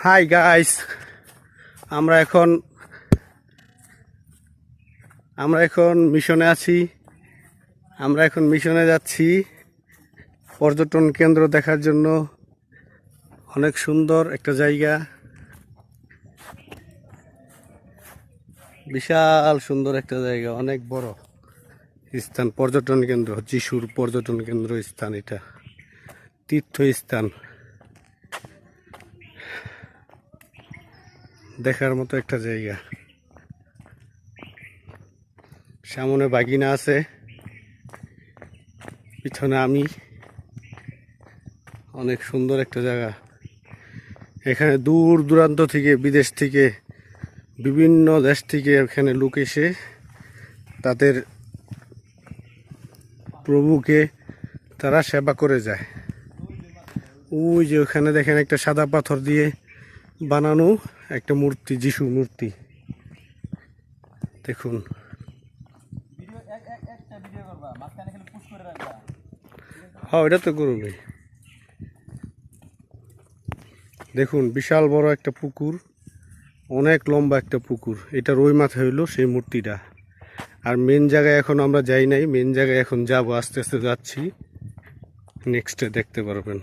Hi guys, আমরা এখন মিশনে আছি। আমরা এখন মিশনে যাচ্ছি পর্যটন কেন্দ্র দেখার জন্য। অনেক সুন্দর একটা জায়গা, বিশাল সুন্দর একটা জায়গা, অনেক বড় স্থান, পর্যটন কেন্দ্র, যিশুর পর্যটন কেন্দ্র স্থান। এটা তীর্থস্থান, দেখার মতো একটা জায়গা। সামনে বাগিনা আছে, পিছনে আমি। অনেক সুন্দর একটা জায়গা। এখানে দূর দূরান্ত থেকে, বিদেশ থেকে, বিভিন্ন দেশ থেকে এখানে লোক এসে তাদের প্রভুকে তারা সেবা করে যায়। ওই যে ওখানে দেখেন একটা সাদা পাথর দিয়ে বানানো একটা মূর্তি, যিশু মূর্তি। দেখুন, হ্যাঁ এটা তো করবে। দেখুন, বিশাল বড় একটা পুকুর, অনেক লম্বা একটা পুকুর। এটা রুই মাথা হইলো সেই মূর্তিটা। আর মেন জায়গায় এখন আমরা যাই নাই, মেন জায়গায় এখন যাবো, আস্তে আস্তে যাচ্ছি, নেক্সটে দেখতে পারবেন।